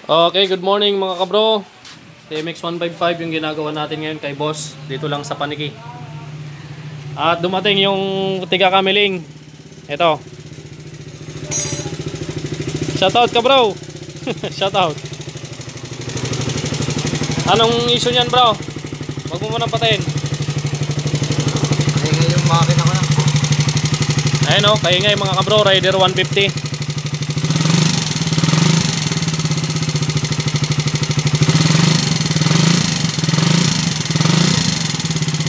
Okay, good morning mga kabro. TMX 155 yung ginagawa natin ngayon kay boss dito lang sa Paniki. At dumating yung tiga kamiling. Ito. Shoutout ka bro. Shoutout. Anong issue niyan bro? Wag mo munang patayin. Kaingay yung makina ko na. Ayun o, kaingay mga kabro. Rider 150.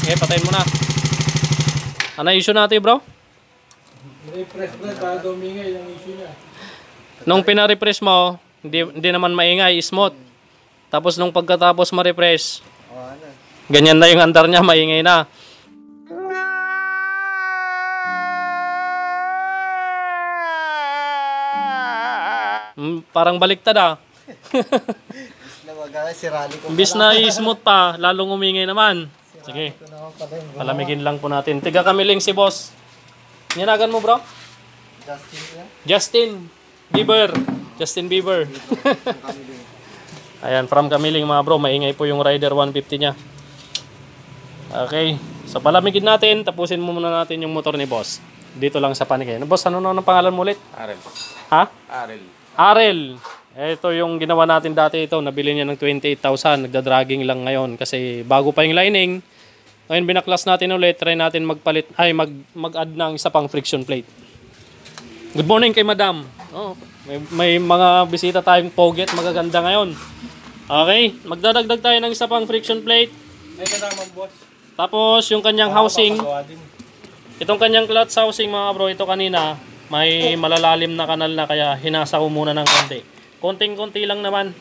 Okay, patayin mo na. Ano issue natin bro? Refresh na para dumingay yung issue niya. Nung pina-refresh mo, hindi naman maingay, smooth. Tapos nung pagkatapos ma-refresh, ganyan na yung andar niya, maingay na. Parang baliktad ah. Imbis na i-smooth pa, lalong umingay naman. Sige, palamigin lang po natin. Tiga kamiling si boss. Ninagan mo bro? Justin Bieber. Justin Bieber. Ayan, from kamiling mga bro. Maingay po yung Rider 150 niya. Okay, so palamigin natin. Tapusin mo muna natin yung motor ni boss. Dito lang sa Paniki. Boss, ano na ang pangalan mo ulit? Arel. Ha? Arel. Arel. Ito yung ginawa natin dati ito. Nabili niya ng 28,000. Nagda-dragging lang ngayon kasi bago pa yung lining. Ngayon binaklas natin ulit. Try natin magpalit, mag-add ng isa pang friction plate. Good morning kay madam. Oh, may mga bisita tayong poget. Magaganda ngayon. Okay. Magdadagdag tayo ng isa pang friction plate. May kasama boss. Tapos yung kanyang housing. Itong kanyang clutch housing mga bro. Ito kanina. May malalalim na kanal na kaya hinasa ko muna ng konti. Konting-konti lang naman.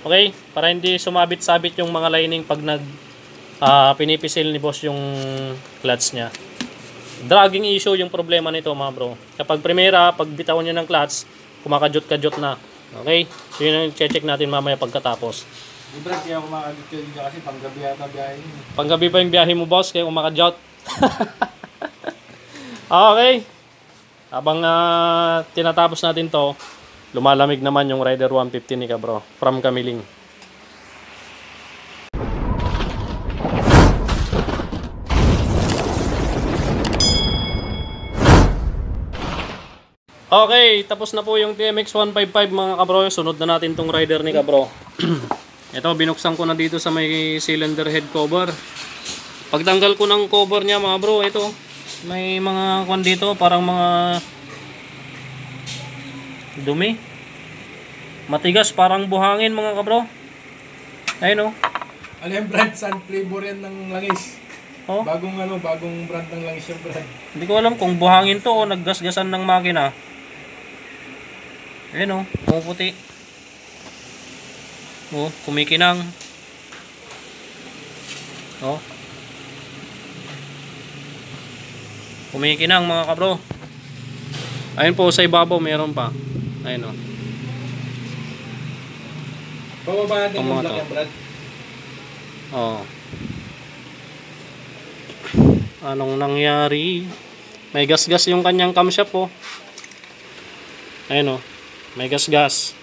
Okay? Para hindi sumabit-sabit yung mga lining pag pinipisil ni boss yung clutch niya. Dragging issue yung problema nito mga bro. Kapag primera, pag bitaw niya ng clutch, kumakajot-kajot na. Okay? So yun ang check natin mamaya pagkatapos. Libre kaya kumakajot ka dito kasi panggabi yata biyahe mo. Panggabi pa yung biyahe mo boss, kaya kumakajot. Okay. Habang tinatapos natin to, lumalamig naman yung Rider 150 ni Kabro from Kamiling. Okay, tapos na po yung TMX 155 mga kabro. Sunod na natin tong rider ni Kabro. Ito, binuksan ko na dito sa may cylinder head cover. Pagtanggal ko ng cover niya mga bro, ito may mga kwan dito, parang mga dumi. Matigas, parang buhangin mga kabro. Ayun o. Ano yung brand? Sun flavor yan ng langis. Oh. Bagong brand ng langis yung brand. Hindi ko alam kung buhangin to o naggasgasan ng makina. Ayun o, pumuputi. Oh, kumikinang. Oh. Kumikinang mga kabro. Ayun po sa ibabaw meron pa. Ayun o. Pababa natin yung Mga black to. yung brand. Oh. Anong nangyari? May gas-gas yung kanyang camshaft po. Ayun o. May gas-gas.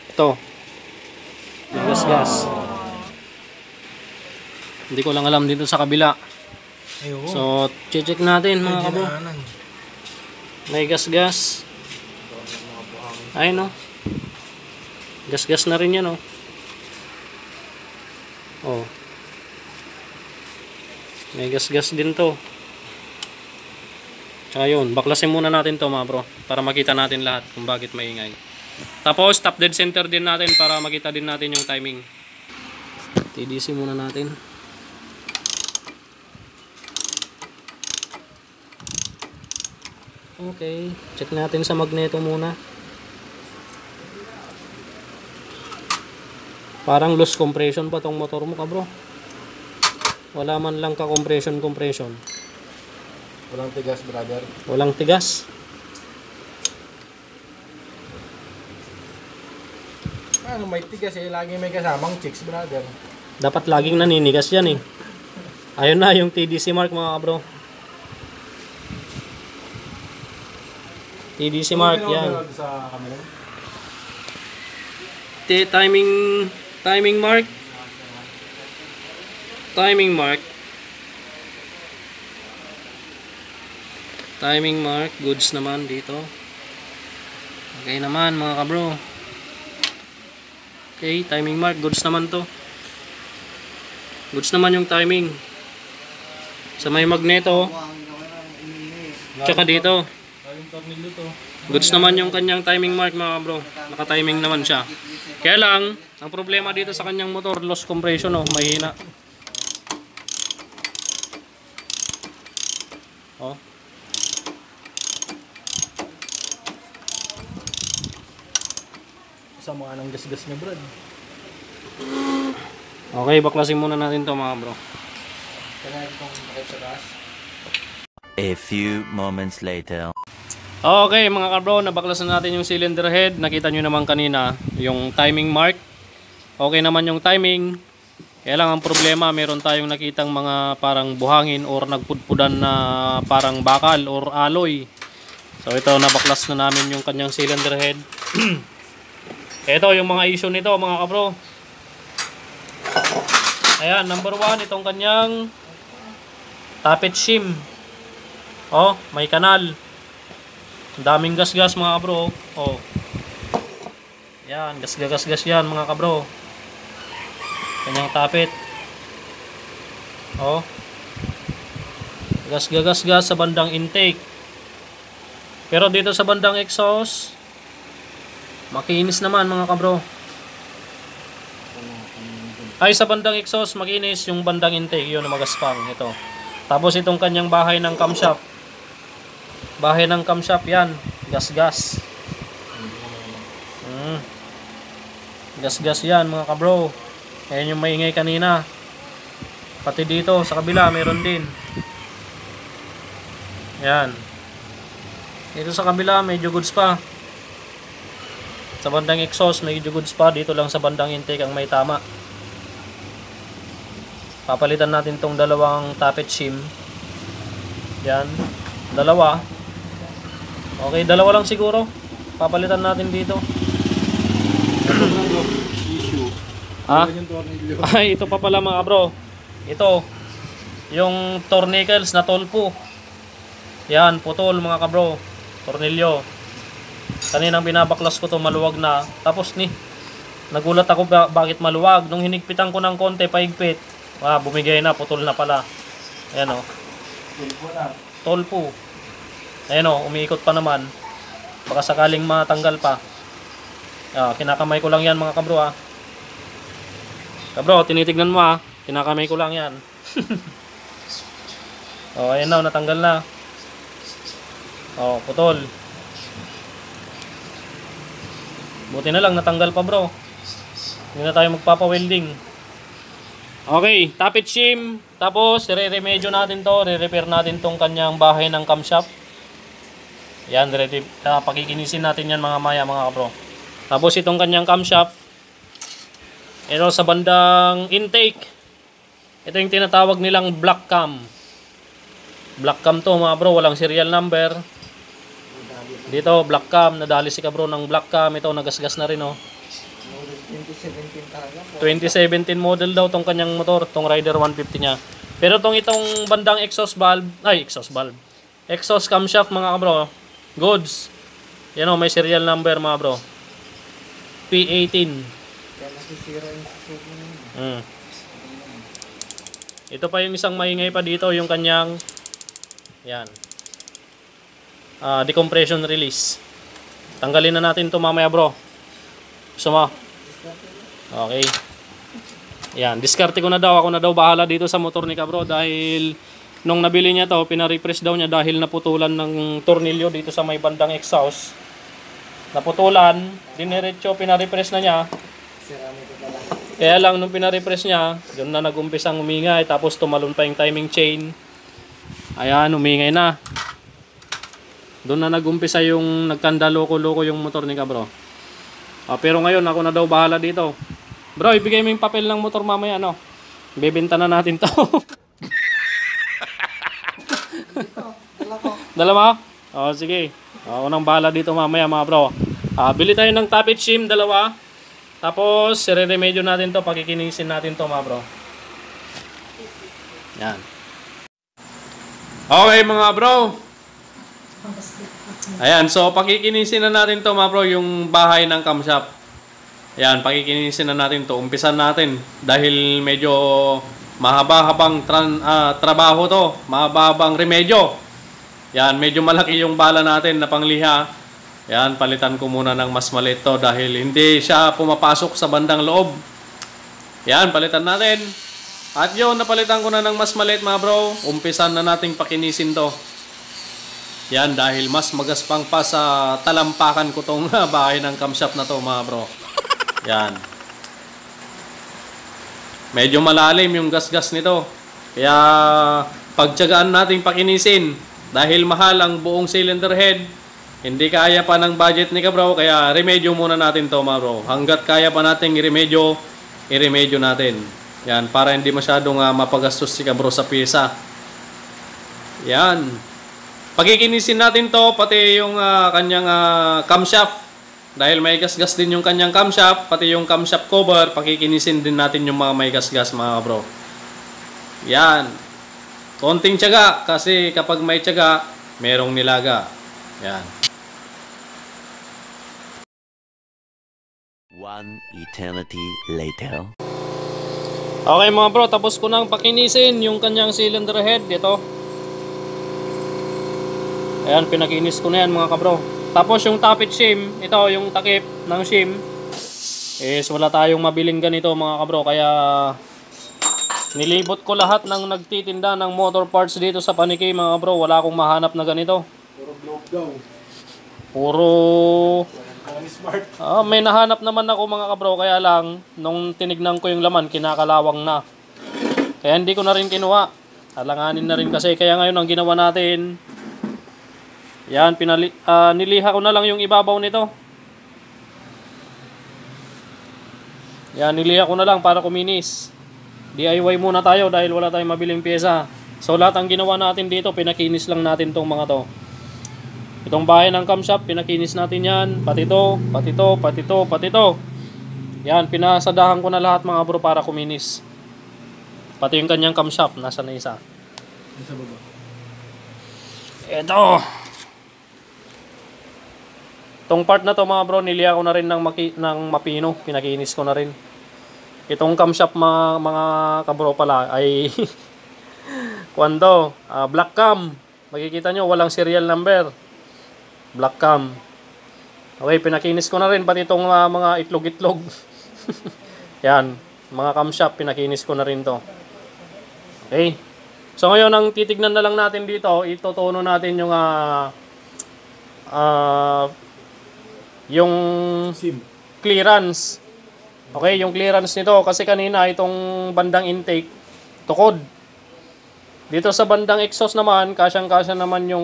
Ito. May gas-gas. Hindi ko lang alam dito sa kabila. Ayun. So, check natin mga kabro. May gas-gas. Ayun o. Gas-gas na rin yan o. Oh. May gas-gas din to. Tsaka yun, baklasin muna natin to mga bro. Para makita natin lahat kung bakit maingay. Tapos, top dead center din natin para makita din natin yung timing. TDC muna natin. Okay, check natin sa magneto muna. Parang loose compression pa tong motor mo ka bro. Wala man lang ka compression. Walang tigas brother. Walang tigas. Ano may tigas eh, lagi may kasamang chicks brother. Dapat laging naninigas yan eh. Ayun na yung TDC mark mga bro. TDC mark yan. Sa camera? timing mark. Timing mark. Timing mark, goods naman dito. Okay naman mga kabro. Okay, timing mark, goods naman to. Goods naman yung timing. Sa may magneto, tsaka dito. Goods naman yung kanyang timing mark mga kabro. Naka-timing naman siya. Kaya lang, ang problema dito sa kanyang motor, loss compression oh, mahina. Oh. Sa mga nang gasgas niya, Brad. Okay, baklasin muna natin to mga bro. Kaya itong pakit sa gas. A few moments later. Okay mga kabro, nabaklasan natin yung cylinder head. Nakita nyo naman kanina yung timing mark. Okay naman yung timing. Kaya lang ang problema, meron tayong nakitang mga parang buhangin or nagpudpudan na parang bakal or alloy. So ito, nabaklas na namin yung kanyang cylinder head. Ito yung mga issue nito mga kabro. Ayan, number 1, itong kanyang tappet shim. Oh, may kanal. Daming gas-gas mga kabro. Oh. Yan, gas-gas yan mga kabro. Kanyang tapit. Oh. Gas sa bandang intake. Pero dito sa bandang exhaust, makinis naman mga kabro. Ay, sa bandang exhaust, makinis. Yung bandang intake, yun na magaspang. Ito. Tapos itong kanyang bahay ng camshaft. Bahay ng camshaft yan. Gas-gas. Gas-gas yan mga kabro. Ayan yung maingay kanina. Pati dito sa kabila meron din. Yan. Dito sa kabila medyo goods pa. Sa bandang exhaust medyo goods pa. Dito lang sa bandang intake ang may tama. Papalitan natin tong dalawang tappet shim. Yan. Dalawa. Okay, dalawa lang siguro. Papalitan natin dito. Ha? Ay, ito pa pala mga bro. Ito, yung tornicles na tolpo. Yan, putol mga kabro. Tornilyo. Kaninang binabaklas ko to, maluwag na. Tapos nagulat ako bakit maluwag. Nung hinigpitan ko ng konti, paigpit. Bumigay na, putol na pala. Ayan o. Tolpo. Ayan o, umiikot pa naman. Baka sakaling matanggal pa. Kinakamay ko lang yan mga kabro ha. Kabro, tinitignan mo ha. Kinakamay ko lang yan. Ayan na, natanggal na. Putol. Buti na lang, natanggal pa bro. Hindi na tayo magpapa-welding. Okay, tappet shim. Tapos, re-remedyo natin to. Re-repair natin tong kanyang bahay ng camshaft. Yan, pakikinisin natin yan mga maya mga kabro. Tapos itong kanyang camshaft. Ito sa bandang intake. Ito yung tinatawag nilang black cam. Black cam to mga bro, walang serial number. Dito black cam, nadali si kabro ng black cam. Ito nagasgas na rin oh. 2017 model daw tong kanyang motor, tong Rider 150 niya. Pero itong bandang exhaust valve, exhaust camshaft mga kabro, goods. Yan oh, may serial number mga bro. P18. Ito pa yung isang maingay pa dito, yung kanyang decompression release. Tanggalin na natin ito mamaya bro. Gusto mo? Okay. Yan, diskarte ko na daw. Ako na daw bahala dito sa motor ni kabro dahil nung nabili niya to, pina-refresh daw niya dahil naputulan ng tornilyo dito sa may bandang exhaust. Naputulan, diniretso, pina-refresh na niya. Kaya lang nung pina-refresh niya, doon na nag-umpisang umingay, tapos tumalon pa yung timing chain. Ayan, umingay na. Doon na nag-umpisa yung nagkanda loko-loko yung motor ni kabro. Pero ngayon ako na daw bahala dito. Bro, ibigay mo yung papel ng motor mamaya, no? Bebenta na natin to. Dala mo? Sige. Ako nang bahala dito mamaya mga bro. Bili tayo ng tappet shim, dalawa. Tapos, sire-remedyo natin to, pakikinisin natin to mga bro. Yan. Okay mga bro. Ayan, so pakikinisin na natin to mga bro, yung bahay ng camshop. Ayan, pakikinisin na natin to. Umpisan natin dahil medyo mahaba-habang trabaho to. Mahaba-habang remedyo. Yan, medyo malaki yung bala natin na pangliha. Yan, palitan ko muna ng mas maliit to dahil hindi siya pumapasok sa bandang loob. Yan, palitan natin. At yun, napalitan ko na ng mas maliit mga bro. Umpisan na nating pakinisin to. Yan, dahil mas magaspang pa sa talampakan ko tong bahay ng camshop na to mga bro. Yan. Medyo malalim yung gasgas nito. Kaya pagtiyagaan nating pakinisin. Dahil mahal ang buong cylinder head. Hindi kaya pa ng budget ni Kabro, kaya remedyo muna natin to mga bro. Hanggat kaya pa nating i-remedyo natin. Yan, para hindi masyadong mapagastos si Kabro sa pyesa. Yan. Pagkikinisin natin to, pati yung kanyang camshaft. Dahil may gasgas din yung kanyang camshaft, pati yung camshaft cover, pagkikinisin din natin yung mga may gasgas mga Kabro. Yan. Konting tiyaga, kasi kapag may tiyaga, merong nilaga. Yan. One eternity later. Okay mga bro, tapos ko nang pakinisin yung kanyang cylinder head dito. Ayan, pinakinis ko na yan mga kabro. Tapos yung tappet shim, ito yung takip ng shim, is wala tayong mabiling ganito mga kabro. Kaya nilibot ko lahat ng nagtitinda ng motor parts dito sa Paniki mga kabro. Wala akong mahanap na ganito. Puro globe daw. Puro... Smart. may nahanap naman ako mga kabro, kaya lang nung tinignan ko yung laman, kinakalawang na. Kaya hindi ko na rin kinuha. Alanganin na rin kasi. Kaya ngayon ang ginawa natin, yan, niliha ko na lang yung ibabaw nito. Yan, niliha ko na lang para kuminis. DIY muna tayo dahil wala tayong mabiling pyesa. So lahat ang ginawa natin dito, pinakinis lang natin tong mga to. Itong bahay ng camshop, pinakinis natin yan. Pati to, pati to, pati to, pati to. Yan, pinasadahan ko na lahat mga bro para kuminis. Pati yung kanyang camshop, nasa na isa. Sa baba. Ito. Itong part na to mga bro, niliha ko na rin ng mapino. Pinakinis ko na rin. Itong camshop mga kabro pala ay kwando, black cam. Makikita nyo, walang serial number. Black cam. Okay, pinakinis ko na rin pati itong mga itlog-itlog. Yan, mga camshop, pinakinis ko na rin to. Okay. So ngayon, ang titignan na lang natin dito, itutuno natin yung Sim. clearance. Okay, yung clearance nito. Kasi kanina, itong bandang intake, tukod. Dito sa bandang exhaust naman, kasyang-kasya naman yung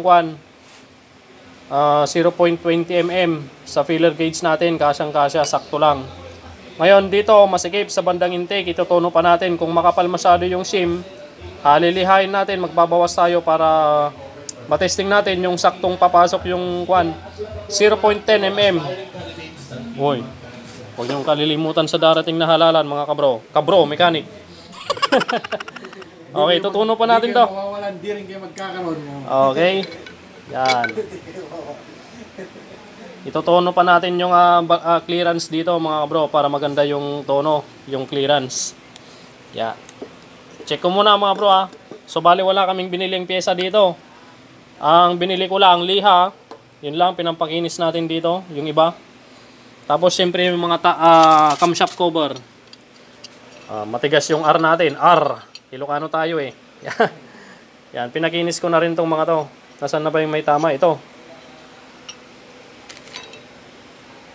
0.20 mm sa filler gauge natin, kasyang-kasya, sakto lang. Ngayon dito, masikip sa bandang intake, itutuno pa natin. Kung makapal masyado yung shim, lilihain natin, magbabawas tayo para matesting natin yung saktong papasok yung 0.10 mm. Uy, huwag niyong kalilimutan sa darating na halalan mga kabro. Kabro, mechanic. Okay, tutuno pa natin to. Mawawalan, di rin kayo magkakaroon. Okay. Yan. Itotono pa natin yung clearance dito mga bro para maganda yung tono, yung clearance. Yan. Check ko muna mga bro So bali wala kaming biniling pyesa dito. Ang binili ko lang liha. Yun lang pinampakinis natin dito, yung iba. Tapos siyempre yung mga camshaft cover. Matigas yung R natin. R. Ilocano tayo eh. Yan, pinakinis ko na rin tong mga to. Nasaan na ba yung may tama? Ito.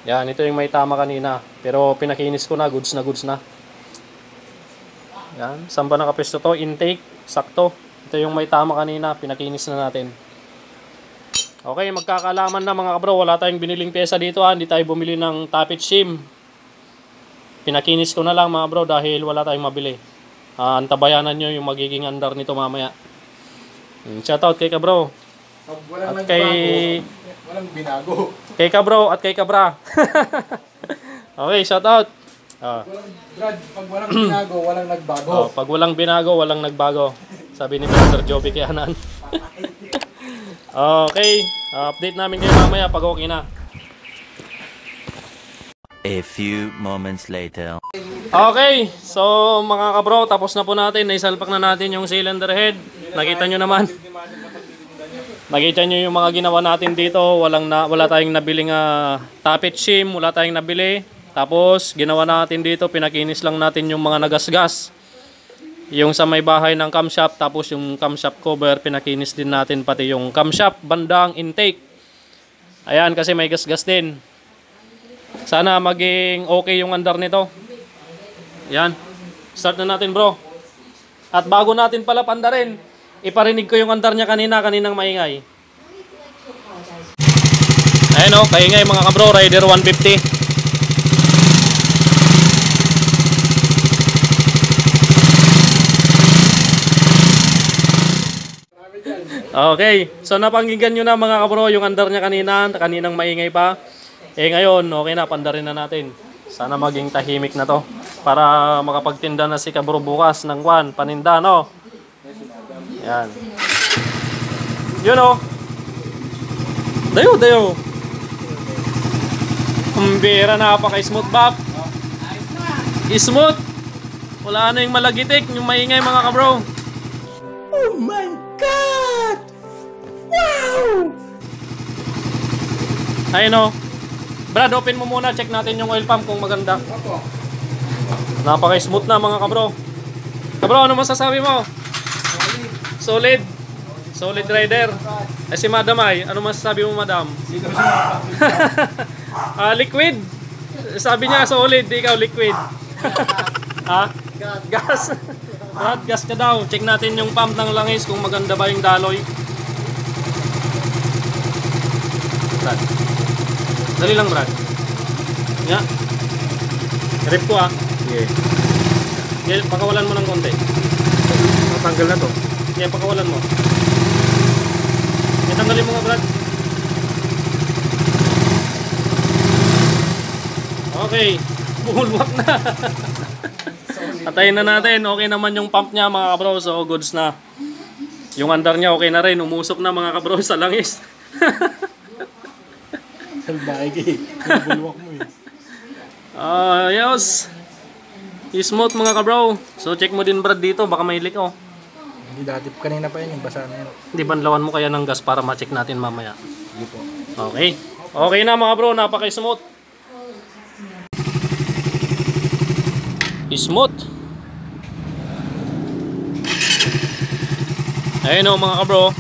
Yan, ito yung may tama kanina. Pero pinakinis ko na, goods na goods na. Yan, saan ba nakapesto to? Intake, sakto. Ito yung may tama kanina, pinakinis na natin. Okay, magkakalaman na mga kabro. Wala tayong biniling pyesa dito Hindi tayo bumili ng tappet shim. Pinakinis ko na lang mga bro dahil wala tayong mabili. Antabayanan nyo yung magiging andar nito mamaya. Shoutout kay kabro. Walang at kay walang binago. Kay kabro at kay kabra. Okay, shoutout. Ah. Brad, pag walang binago, walang nagbago. Oh, pag walang binago, walang nagbago. Sabi ni Brother Joby Kianan. Okay, update namin kayo mamaya pag okay na. A few moments later. Okay, so mga kabro, tapos na po natin. Naisalpak na natin yung cylinder head. Nakita nyo naman. Nakita nyo yung mga ginawa natin dito. Wala tayong nabiling tappet shim. Wala tayong nabili. Tapos, ginawa natin dito. Pinakinis lang natin yung mga nagasgas. Yung sa may bahay ng camshaft. Tapos yung camshaft cover, pinakinis din natin. Pati yung camshaft bandang intake. Ayan, kasi may gasgas din. Sana maging okay yung andar nito. Yan. Start na natin, bro. At bago natin pala pandarin, iparinig ko yung andar niya kaninang maingay. Ayan o, kaingay mga kabro, Rider 150. Okay, so napanggigan nyo na mga kabro yung andar niya kaninang maingay pa. Ngayon, okay na, pandarin na natin. Sana maging tahimik na to. Para makapagtinda na si kabro bukas ng paninda, no? Yan. Yun, oh. Dayo. Kumbira, napaka-smooth, bap. Smooth. Wala na yung malagitik, yung maingay, mga kabro. Oh my God! Wow! Ayun, oh. Brad, open mo muna. Check natin yung oil pump kung maganda. Napaka-smooth na mga kabro. Kabro, ano masasabi mo? Solid. Solid rider. Si Madam ay, ano masasabi mo, Madam? Liquid. Sabi niya solid, ikaw liquid. Ha? Gas. Brad, gas ka daw. Check natin yung pump ng langis kung maganda ba yung daloy. Brad. Dali lang, Brad. Nga. Rip ko, Yeah, pakawalan mo ng konti. Matanggal na to. Yeah, pakawalan mo. Tanggalin mo nga, Brad. Okay. Bulwak na. Patayin na natin. Okay naman yung pump niya, mga kabro. So, goods na. Yung andar niya, okay na rin. Umusok na, mga kabro, sa langis. Salbagi. Bulwak mo eh. Yes. Smooth, mga kabro. So, check mo din, Brad, dito. Baka may leak, oh. Hindi dati kanina pa yun, yung basa na yun. Hindi banlawan mo kaya ng gas para ma-check natin mamaya. Hindi po. Okay. Okay na, mga bro. Napaka-smooth. Smooth. Ayun o, mga kabro.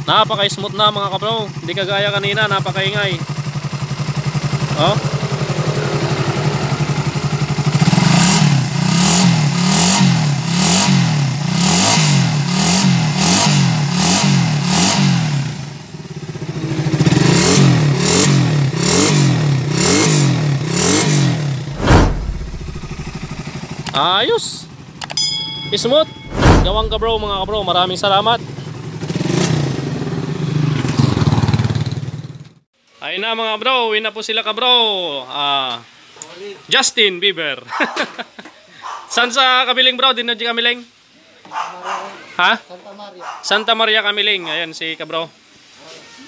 Napaka-smooth na, mga kabro. Hindi kagaya kanina. Napaka-ingay. Oh. Ayos. Smooth. Gawang kabro, mga kabro. Maraming salamat. Ayun na, mga bro. Uwi na po sila, kabro. Justin Bieber. San sa Kamiling, bro? Din na di Kamiling? Ha? Santa Maria. Santa Maria Kamiling. Ayan si kabro.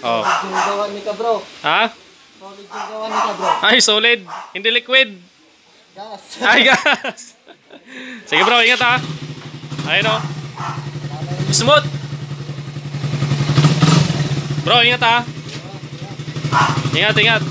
Oh. Solid yung gawa ni Kabro. Ha? Solid yung gawa ni Kabro. Ay, solid. Hindi liquid. Gas. Ay, gas. Sige, bro. Ingat, ha. Ayun, o. Smooth. Bro, ingat, ha. Ingat.